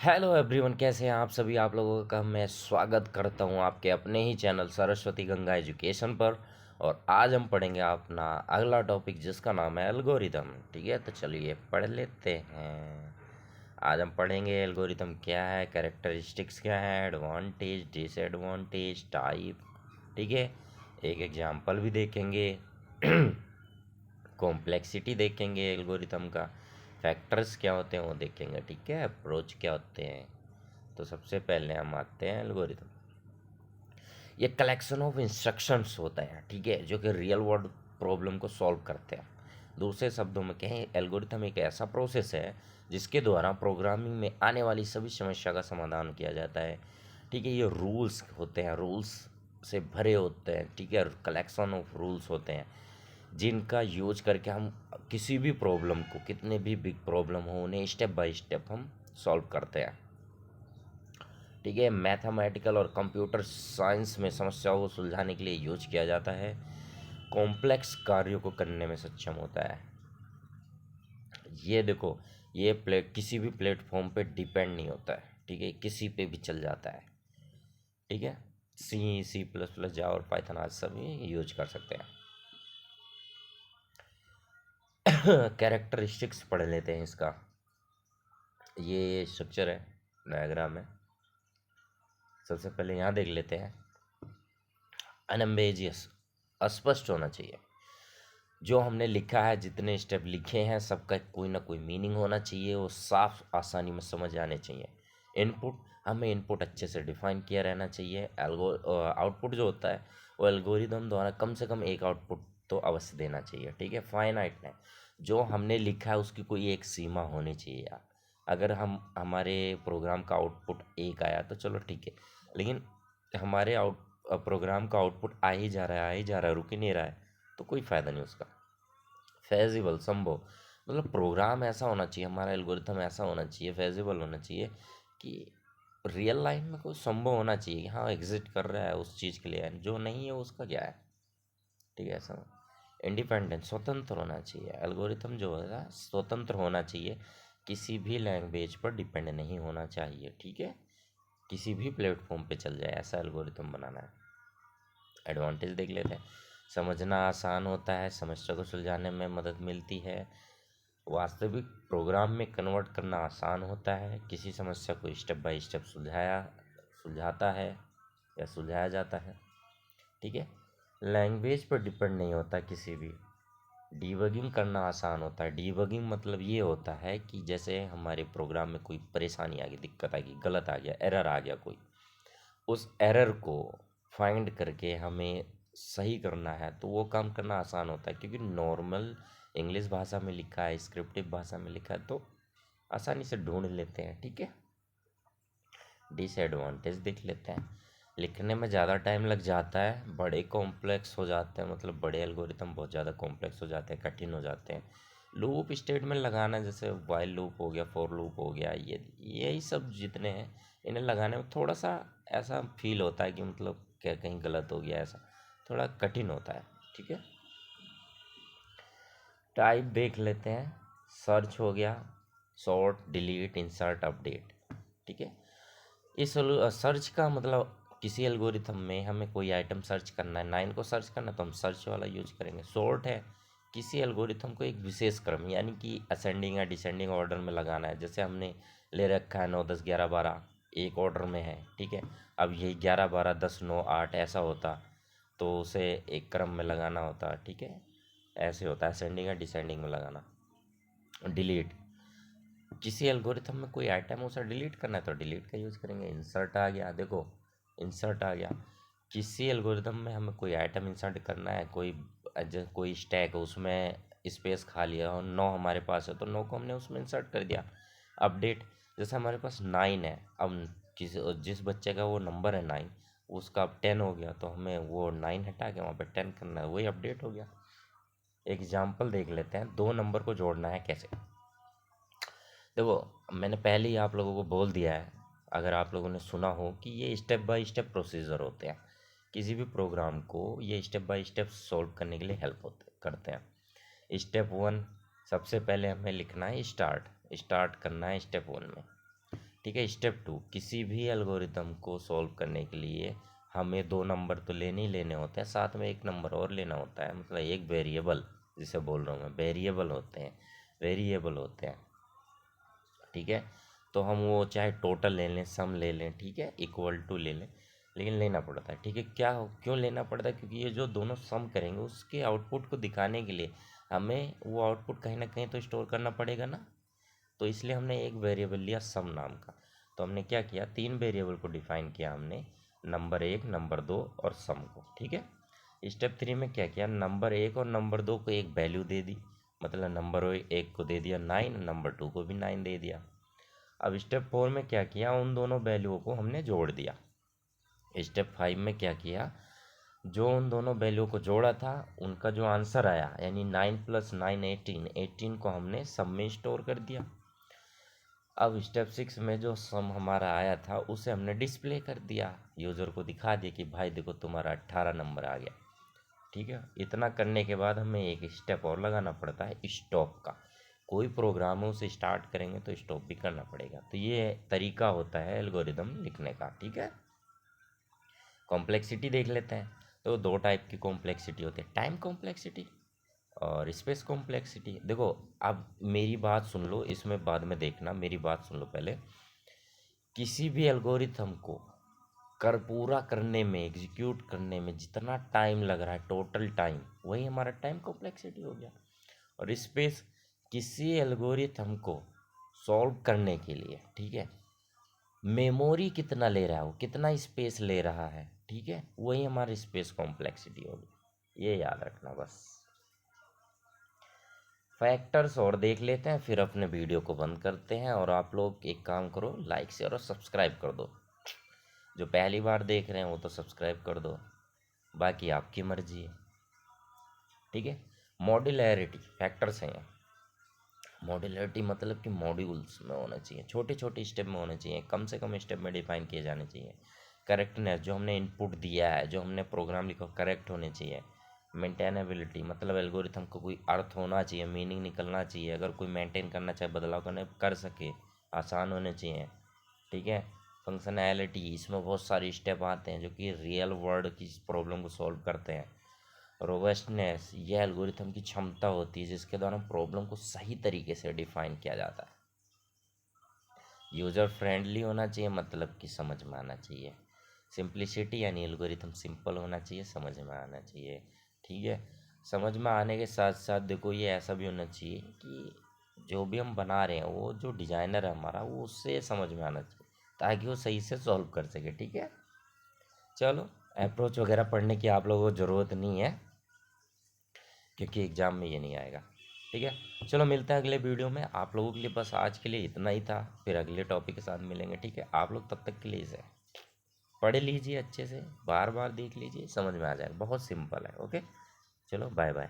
Hello everyone, कैसे हैं आप सभी। आप लोगों का मैं स्वागत करता हूं आपके अपने ही चैनल सरस्वती गंगा एजुकेशन पर। और आज हम पढ़ेंगे अपना अगला टॉपिक जिसका नाम है एल्गोरिदम। ठीक है, तो चलिए पढ़ लेते हैं। आज हम पढ़ेंगे एल्गोरिदम क्या है, कैरेक्टरिस्टिक्स क्या है, एडवांटेज डिसएडवांटेज टाइप। ठीक है, एक एग्जाम्पल भी देखेंगे कॉम्प्लेक्सिटी देखेंगे एल्गोरिथम का, फैक्टर्स क्या होते हैं वो देखेंगे। ठीक है, अप्रोच क्या होते हैं। तो सबसे पहले हम आते हैं एल्गोरिथम। ये कलेक्शन ऑफ इंस्ट्रक्शंस होता है, ठीक है, जो कि रियल वर्ल्ड प्रॉब्लम को सॉल्व करते हैं। दूसरे शब्दों में कहें, एल्गोरिथम एक ऐसा प्रोसेस है जिसके द्वारा प्रोग्रामिंग में आने वाली सभी समस्या का समाधान किया जाता है। ठीक है, ये रूल्स होते हैं, रूल्स से भरे होते हैं। ठीक है, कलेक्शन ऑफ रूल्स होते हैं जिनका यूज करके हम किसी भी प्रॉब्लम को, कितने भी बिग प्रॉब्लम हो, उन्हें स्टेप बाय स्टेप हम सॉल्व करते हैं। ठीक है, मैथमेटिकल और कंप्यूटर साइंस में समस्याओं को सुलझाने के लिए यूज किया जाता है। कॉम्प्लेक्स कार्यों को करने में सक्षम होता है। ये देखो, ये किसी भी प्लेटफॉर्म पे डिपेंड नहीं होता है। ठीक है, किसी पे भी चल जाता है। ठीक है, सी++, जावा और पाइथन आज सभी यूज कर सकते हैं। कैरेक्टरिस्टिक्स पढ़ लेते हैं इसका। ये स्ट्रक्चर है, डायग्राम है। सबसे पहले यहाँ देख लेते हैं। अनएम्बेजियस, अस्पष्ट होना चाहिए। जो हमने लिखा है, जितने स्टेप लिखे हैं, सबका कोई ना कोई मीनिंग होना चाहिए, वो साफ आसानी में समझ आने चाहिए। इनपुट, हमें इनपुट अच्छे से डिफाइन किया रहना चाहिए। आउटपुट जो होता है वो एल्गोरिदम द्वारा कम से कम एक आउटपुट तो अवश्य देना चाहिए। ठीक है, फाइनाइट है, जो हमने लिखा है उसकी कोई एक सीमा होनी चाहिए यार। अगर हमारे प्रोग्राम का आउटपुट एक आया तो चलो ठीक है, लेकिन हमारे प्रोग्राम का आउटपुट आ ही जा रहा है, आ ही जा रहा है, रुक ही नहीं रहा है, तो कोई फ़ायदा नहीं उसका। फेजिबल, संभव, मतलब प्रोग्राम ऐसा होना चाहिए, हमारा एल्गोरिथम ऐसा होना चाहिए, फेजिबल होना चाहिए कि रियल लाइफ में कोई संभव होना चाहिए कि हाँ एग्जिस्ट कर रहा है उस चीज़ के लिए। जो नहीं है उसका क्या है। ठीक है, ऐसा। इंडिपेंडेंट, स्वतंत्र होना चाहिए। एल्गोरिथम जो है स्वतंत्र होना चाहिए, किसी भी लैंग्वेज पर डिपेंड नहीं होना चाहिए। ठीक है, किसी भी प्लेटफॉर्म पे चल जाए, ऐसा एल्गोरिथम बनाना है। एडवांटेज देख लेते हैं। समझना आसान होता है, समस्या को सुलझाने में मदद मिलती है। वास्तविक प्रोग्राम में कन्वर्ट करना आसान होता है। किसी समस्या को स्टेप बाय स्टेप सुलझाता है या सुलझाया जाता है। ठीक है, लैंग्वेज पर डिपेंड नहीं होता किसी भी। डीबगिंग करना आसान होता है। डीबगिंग मतलब ये होता है कि जैसे हमारे प्रोग्राम में कोई परेशानी आ गई, दिक्कत आ गई, गलत आ गया, एरर आ गया कोई, उस एरर को फाइंड करके हमें सही करना है, तो वो काम करना आसान होता है, क्योंकि नॉर्मल इंग्लिश भाषा में लिखा है, स्क्रिप्टिव भाषा में लिखा है, तो आसानी से ढूंढ लेते हैं। ठीक है, डिसएडवांटेज देख लेते हैं। लिखने में ज़्यादा टाइम लग जाता है, बड़े कॉम्प्लेक्स हो जाते हैं, मतलब बड़े एल्गोरिथम बहुत ज़्यादा कॉम्प्लेक्स हो जाते हैं, कठिन हो जाते हैं। लूप स्टेटमेंट लगाना, जैसे वाइल लूप हो गया, फॉर लूप हो गया, ये यही सब जितने हैं, इन्हें लगाने में थोड़ा सा ऐसा फील होता है कि मतलब क्या कहीं गलत हो गया, ऐसा थोड़ा कठिन होता है। ठीक है, टाइप देख लेते हैं। सर्च हो गया, सॉर्ट, डिलीट, इंसर्ट, अपडेट। ठीक है, इस सर्च का मतलब किसी एल्गोरिथम में हमें कोई आइटम सर्च करना है, 9 को सर्च करना है, तो हम सर्च वाला यूज करेंगे। सॉर्ट है, किसी एल्गोरिथम को एक विशेष क्रम यानी कि असेंडिंग या डिसेंडिंग ऑर्डर में लगाना है। जैसे हमने ले रखा है 9, 10, 11, 12 एक ऑर्डर में है। ठीक है, अब यही 11, 12, 10, 9, 8 ऐसा होता, तो उसे एक क्रम में लगाना होता। ठीक है, ऐसे होता है असेंडिंग या डिसेंडिंग में लगाना। डिलीट, किसी एल्गोरिथम में कोई आइटम है उसे डिलीट करना है तो डिलीट का यूज़ करेंगे। इंसर्ट आ गया, देखो इंसर्ट आ गया, किसी एल्गोरिथम में हमें कोई आइटम इंसर्ट करना है, कोई स्टैक है उसमें स्पेस खा लिया और 9 हमारे पास है, तो 9 को हमने उसमें इंसर्ट कर दिया। अपडेट, जैसे हमारे पास 9 है, अब जिस बच्चे का वो नंबर है 9, उसका अब 10 हो गया, तो हमें वो 9 हटा के वहाँ पे 10 करना है, वही अपडेट हो गया। एग्जाम्पल देख लेते हैं, 2 नंबर को जोड़ना है कैसे। देखो, मैंने पहले ही आप लोगों को बोल दिया है, अगर आप लोगों ने सुना हो, कि ये स्टेप बाय स्टेप प्रोसीजर होते हैं। किसी भी प्रोग्राम को ये स्टेप बाय स्टेप सॉल्व करने के लिए हेल्प होते करते हैं। स्टेप 1, सबसे पहले हमें लिखना है स्टार्ट, स्टार्ट करना है स्टेप 1 में। ठीक है। स्टेप 2, किसी भी एल्गोरिदम को सॉल्व करने के लिए हमें 2 नंबर तो लेने ही लेने होते हैं, साथ में एक नंबर और लेना होता है, मतलब एक वेरिएबल, जिसे बोल रहा हूँ मैं, वेरिएबल होते हैं, ठीक है। तो हम वो चाहे टोटल ले लें, सम ले लें, ठीक है, इक्वल टू ले लें, लेकिन लेना पड़ता है, ठीक है। क्यों लेना पड़ता है? क्योंकि ये जो दोनों सम करेंगे उसके आउटपुट को दिखाने के लिए हमें वो आउटपुट कहीं ना कहीं तो स्टोर करना पड़ेगा ना। तो इसलिए हमने एक वेरिएबल लिया सम नाम का। तो हमने क्या किया, 3 वेरिएबल को डिफाइन किया हमने, नंबर 1, नंबर 2 और सम को, ठीक है। स्टेप 3 में क्या किया, नंबर 1 और नंबर 2 को एक वैल्यू दे दी, मतलब नंबर 1 को दे दिया 9, नंबर 2 को भी 9 दे दिया। अब स्टेप 4 में क्या किया, उन दोनों वैल्यूओं को हमने जोड़ दिया। स्टेप 5 में क्या किया, जो उन दोनों वैल्यू को जोड़ा था उनका जो आंसर आया, यानी 9 + 9 18 को हमने सम में स्टोर कर दिया। अब स्टेप 6 में जो सम हमारा आया था उसे हमने डिस्प्ले कर दिया, यूज़र को दिखा दिया कि भाई देखो तुम्हारा 18 नंबर आ गया, ठीक है। इतना करने के बाद हमें एक स्टेप और लगाना पड़ता है, स्टॉप का। कोई प्रोग्राम है उसे स्टार्ट करेंगे तो स्टॉप भी करना पड़ेगा। तो ये तरीका होता है एल्गोरिदम लिखने का, ठीक है। कॉम्प्लेक्सिटी देख लेते हैं। तो 2 टाइप की कॉम्प्लेक्सिटी होती है, टाइम कॉम्प्लेक्सिटी और स्पेस कॉम्प्लेक्सिटी। देखो, अब मेरी बात सुन लो, इसमें बाद में देखना, मेरी बात सुन लो पहले। किसी भी एल्गोरिथम को पूरा करने में, एग्जीक्यूट करने में जितना टाइम लग रहा है, टोटल टाइम, वही हमारा टाइम कॉम्प्लेक्सिटी हो गया। और स्पेस, किसी एल्गोरिथम को सॉल्व करने के लिए, ठीक है, मेमोरी कितना ले रहा है, वो कितना स्पेस ले रहा है, ठीक है, वही हमारी स्पेस कॉम्प्लेक्सिटी होगी। ये याद रखना बस। फैक्टर्स और देख लेते हैं, फिर अपने वीडियो को बंद करते हैं। और आप लोग एक काम करो, लाइक शेयर और सब्सक्राइब कर दो। जो पहली बार देख रहे हैं वो तो सब्सक्राइब कर दो, बाकी आपकी मर्जी है, ठीक है। मॉड्यूलैरिटी फैक्टर्स हैं। मॉड्यूलैरिटी मतलब कि मॉड्यूल्स में होना चाहिए, छोटे छोटे स्टेप में होने चाहिए, कम से कम स्टेप में डिफाइन किए जाने चाहिए। करेक्टनेस, जो हमने इनपुट दिया है, जो हमने प्रोग्राम लिखा, करेक्ट होने चाहिए। मेंटेनेबिलिटी, मतलब एल्गोरिथम को कोई अर्थ होना चाहिए, मीनिंग निकलना चाहिए, अगर कोई मेंटेन करना चाहे, बदलाव करने कर सके, आसान होने चाहिए, ठीक है। फंक्शनैलिटी, इसमें बहुत सारे स्टेप आते हैं जो कि रियल वर्ल्ड की प्रॉब्लम को सॉल्व करते हैं। रोबस्टनेस, यह एल्गोरिथम की क्षमता होती है जिसके द्वारा प्रॉब्लम को सही तरीके से डिफाइन किया जाता है। यूज़र फ्रेंडली होना चाहिए, मतलब कि समझ में आना चाहिए। सिंप्लिसिटी, यानी एल्गोरिथम सिंपल होना चाहिए, समझ में आना चाहिए, ठीक है। समझ में आने के साथ साथ देखो, ये ऐसा भी होना चाहिए कि जो भी हम बना रहे हैं, वो जो डिज़ाइनर है हमारा, वो उससे समझ में आना चाहिए, ताकि वो सही से सॉल्व कर सके, ठीक है। चलो, अप्रोच वगैरह पढ़ने की आप लोगों को ज़रूरत नहीं है, क्योंकि एग्ज़ाम में ये नहीं आएगा, ठीक है। चलो, मिलते हैं अगले वीडियो में। आप लोगों के लिए बस आज के लिए इतना ही था, फिर अगले टॉपिक के साथ मिलेंगे, ठीक है। आप लोग तब तक के लिए इसे पढ़ लीजिए अच्छे से, बार बार देख लीजिए, समझ में आ जाएगा, बहुत सिंपल है। ओके, चलो, बाय बाय।